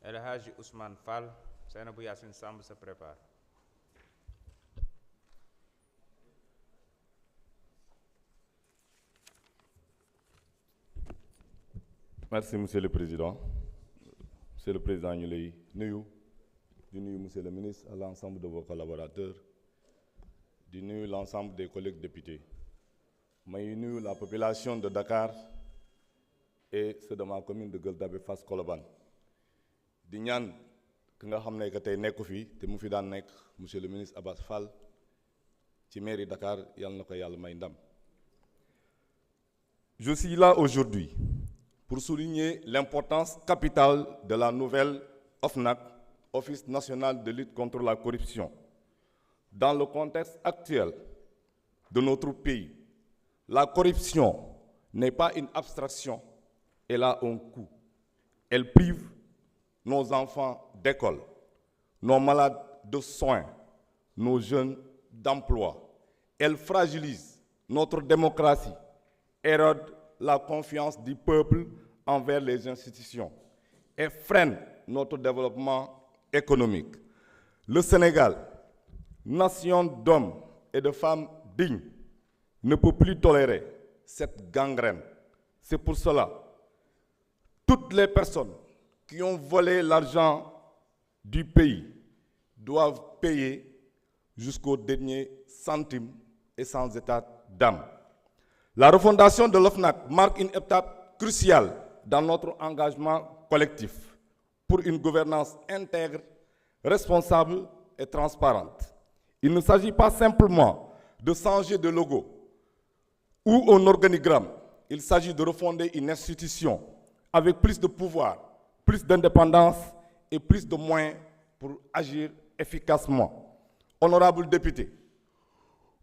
El Hadji Ousmane Fall, Seynabou Yassine Samb se prépare. Merci, Monsieur le Président. Monsieur le Président, ñu lay nuyu di nuyu Monsieur le Ministre, à l'ensemble de vos collaborateurs, di nuyu l'ensemble des collègues députés. May nuyu la population de Dakar et ceux de ma commune de Gueule Tapée Fass Colobane. Di ñaan ki nga xam ne que tey nekku fi te mu fi daan nekk Monsieur le Ministre Abass Fall ci mairie Dakar yàlla na ko yàlla may ndam. Je suis là aujourd'hui pour souligner l'importance capitale de la nouvelle OFNAC, Office national de lutte contre la corruption. Dans le contexte actuel de notre pays, la corruption n'est pas une abstraction, elle a un coût. Elle prive nos enfants d'école, nos malades de soins, nos jeunes d'emploi. Elle fragilise notre démocratie, érode la confiance du peuple envers les institutions et freine notre développement économique. Le Sénégal, nation d'hommes et de femmes dignes, ne peut plus tolérer cette gangrène. C'est pour cela que toutes les personnes qui ont volé l'argent du pays doivent payer jusqu'au dernier centime et sans état d'âme. La refondation de l'OFNAC marque une étape cruciale dans notre engagement collectif pour une gouvernance intègre, responsable et transparente. Il ne s'agit pas simplement de changer de logo ou un organigramme. Il s'agit de refonder une institution avec plus de pouvoir, plus d'indépendance et plus de moyens pour agir efficacement. Honorables députés,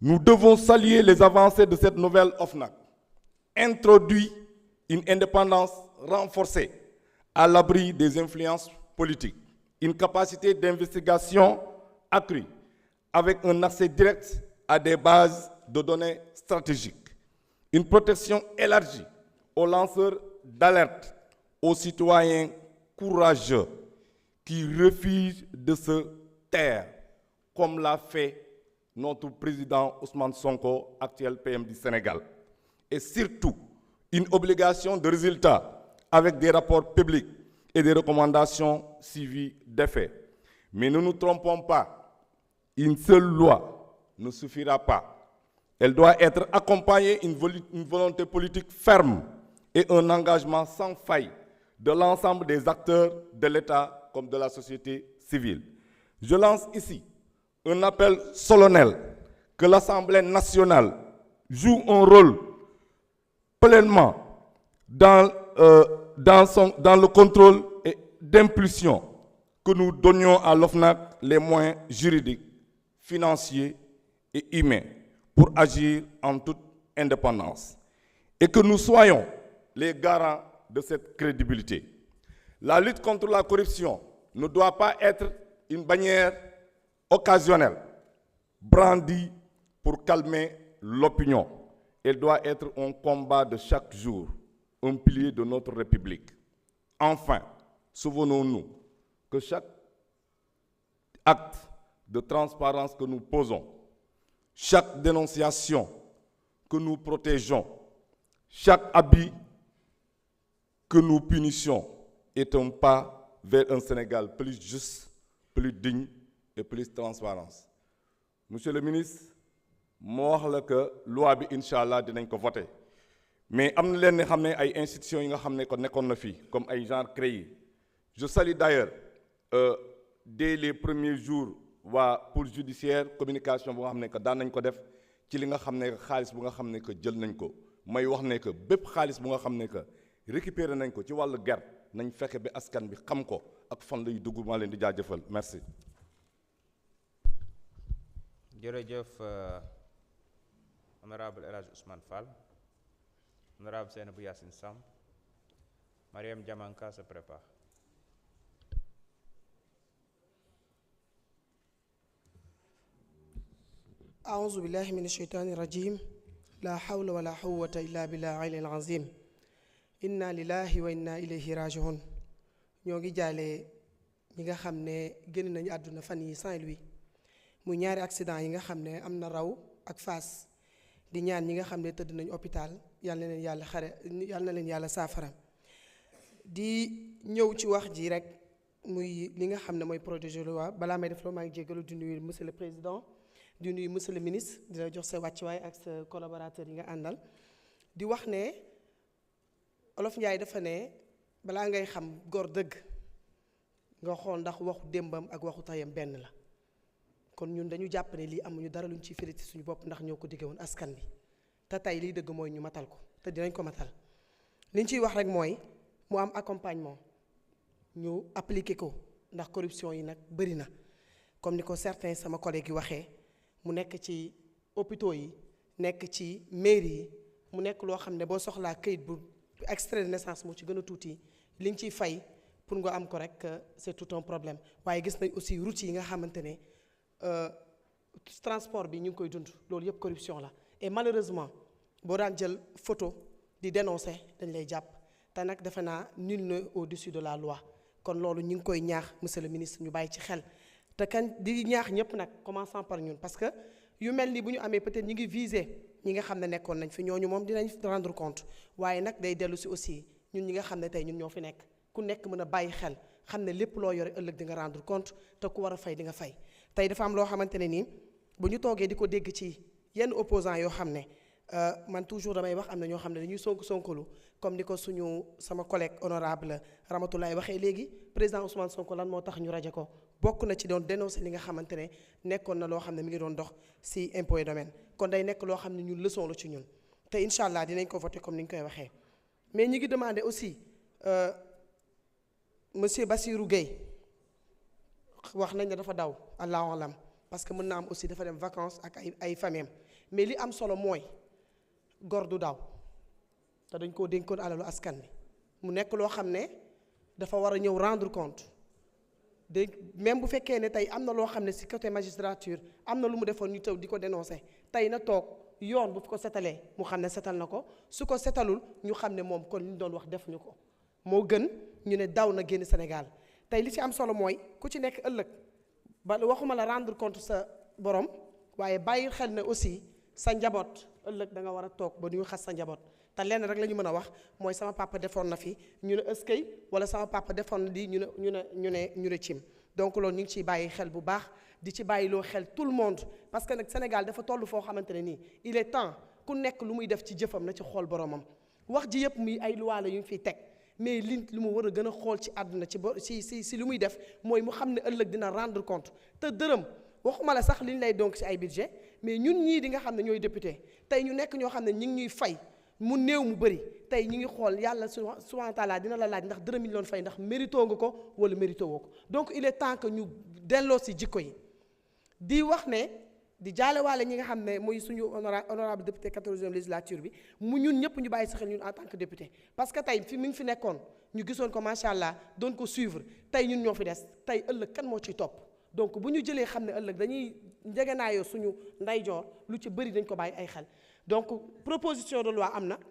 nous devons saluer les avancées de cette nouvelle OFNAC. Introduit une indépendance renforcée à l'abri des influences politiques, une capacité d'investigation accrue avec un accès direct à des bases de données stratégiques, une protection élargie aux lanceurs d'alerte, aux citoyens courageux qui refusent de se taire, comme l'a fait notre président Ousmane Sonko, actuel PM du Sénégal. Et surtout, une obligation de résultat avec des rapports publics et des recommandations suivies d'effets. Mais ne nous trompons pas, une seule loi ne suffira pas. Elle doit être accompagnée d'une volonté politique ferme et un engagement sans faille de l'ensemble des acteurs de l'État comme de la société civile. Je lance ici un appel solennel que l'Assemblée nationale joue un rôle pleinement dans le contrôle et d'impulsion, que nous donnions à l'OFNAC les moyens juridiques, financiers et humains pour agir en toute indépendance et que nous soyons les garants de cette crédibilité. La lutte contre la corruption ne doit pas être une bannière occasionnelle, brandie pour calmer l'opinion. Elle doit être un combat de chaque jour, un pilier de notre République. Enfin, souvenons-nous que chaque acte de transparence que nous posons, chaque dénonciation que nous protégeons, chaque habit que nous punissons est un pas vers un Sénégal plus juste, plus digne et plus transparent. Monsieur le ministre, moo wax la que loi bi incha allah dinañ ko voter mais am na leen ne xam ne ay institutions yi nga xam ne ko nekkoon na fii comme ay genre CREI. Je salue d'ailleurs dès les premiers jours waa pôle judiciaire communication bu nga xam ne que daan nañ ko def ci li nga xam ne xaalis bu nga xam ne que jël nañ ko may wax ne que bépp xaalis bu nga xam ne que récupéré nañ ko ci wàllu ger nañ fexe ba askan bi xam ko ak fan lay dugg. maa leen di jaajëfal merci. jërëjëf honorable El Hadji Ousmane Fall, honorable Seynabou Yassine Samb. Mariam Diamanka se prépare. أعوذ بالله من الشيطان الرجيم لا حول ولا قوة إلا بالله العلي العظيم إنا لله وإنا إليه راجعون ñoo ngi jaale ñi nga xam ne génn nañu àdduna fan yi Saint-Louis muy ñaari accident yi nga xam ne am na Raw ak Fass di ñaan ñi nga xam ne tëdd nañu hôpital yal na leen yàlla yal na leen yàlla saafara di ñëw ci wax ji rek muy li nga xam ne mooy projet de loi balaa may def loolu maa ngi jégalu di nuyu monsieur le président di nuyu monsieur le ministre dina jox sa wàccuwaay ak sa collaborateur yi nga àndal di wax ne Olof Njaay dafa ne balaa ngay xam góor dëgg nga xool ndax waxu démbam ak waxu tayam benn la kon ñun dañu jàpp ne lii amuñu dara luñ ciy félicité suñu bopp ndax ñoo ko digge woon askan bi te tey liy dëgg mooy ñu matal ko te dinañ ko matal liñ ciy wax rek mooy mu am accompagnement ñu appliqué ko ndax corruption yi nag bëri na comme ni ko certains sama collègues yi waxee mu nekk ci hôpitaux yi nekk ci mairie yi mu nekk loo xam ne boo soxlaa këyit bu extrait de naissance moo ci gën a tuuti li nga ciy fay pour nga am ko rek c'est tout un problème waaye gis nañ aussi route yi nga xamante ne transport bi ñu ngi koy dund loolu yëpp corruption la et malheureusement boo daan jël photo di dénoncer dañ lay jàpp te nag defe naa nul n'est au-dessus de la loi kon loolu ñu ngi koy ñaax monsieur le ministre ñu bàyyi ci xel te kan di ñaax ñëpp nag commençant par ñun parce que yu mel ni bu ñu amee peut-être ñi ngi viser ñi nga xam ne nekkoon nañ fi ñooñu moom dinañ rendre compte waaye nag day dellu si aussi ñun ñi nga xam ne tey ñun ñoo fi nekk ku nekk mën a bàyyi xel xam ne lépp loo yore ëllëg di nga rendre compte te ku war a fay di nga fay tey dafa am loo xamante ne nii bu ñu toogee di ko dégg ci yenn opposants yoo xam ne man toujours damay wax am na ñoo xam ne dañuy sonkalu comme ni ko sama collègue honorable Ramatoulaye waxee léegi président Ousmane Sonko lan moo tax ñu rajo ko bokk na ci doon dénoncer li nga xamante ne nekkoon na loo xam ne mi ngi doon dox si impôt et domaine kon day nekk loo xam ne ñun leçon la ci ñun te incha allah dinañ ko voter comme ni ñu koy waxee mais ñi ngi demander aussi monsieur Bassirou Gueye wax nañ ne dafa daw allahu alam parce que mën na am aussi dafa dem vacances ak ay famille mais li am solo mooy gor du daw te dañ koo dénkoon alalu askan bi mu nekk loo xam ne dafa war a ñëw rendre compte de même bu fekkee ne tey am na loo xam ne ci côté magistrature am na lu mu defoon ñu taw di ko dénoncer tey na toog yoon bu ko setalee mu xam ne setal na ko su ko setalul ñu xam ne moom kon li ñu doon wax defuñu ko moo gën ñu ne daw na génn Sénégal tey li ci am solo mooy ku ci nekk ëllëg ba waxuma la rendre compte sa borom waaye bàyyi xel ne aussi sa njaboot ëllëg da nga war a toog ba ñu xas sa njaboot te lenn rek la ñu mën a wax mooy sama papa defoon na fi ñu ne ëskay wala sama papa defoon na di ñu ne cim donc loolu ñu ngi ciy bàyyi xel bu baax di ci bàyyiloo xel tout le monde parce que nag Sénégal dafa toll foo xamante ne nii il est temps ku nekk lu muy def ci jëfam na ci xool boromam wax ji yëpp muy ay loi la yu ñu fiy teg mais li mu war a gën a xool ci àdduna ci lu muy def mooy mu xam ne ëllëg dina rendre compte te dërëm waxuma la sax li ñu lay donc ci ay budget mais ñun ñii di nga xam ne ñooy député tey ñu nekk ñoo xam ne ñu ngi ñuy fay mu néew mu bëri tey ñu ngi xool yàlla subhanahu wa taala dina la laaj ndax dërëm yi ñu doon fay ndax mérito nga ko wala mérito woo ko donc il est temps que ñu delloo si jikko yi di wax ne di jaalewaale ñi nga xam ne muy suñu honorable député 14e législature bi mu ñun ñëpp ñu bàyyi sa xel ñun en tant que député parce que tey fi mi ngi fi nekkoon ñu gisoon ko macha allah doon ko suivre tey ñun ñoo fi des tey ëllëg kan moo ciy topp donc bu ñu jëlee xam ne ëllëg dañuy njegenaayoo suñu ndeyjoor lu ci bëri dañ ko bàyyi ay xel donc proposition de loi am na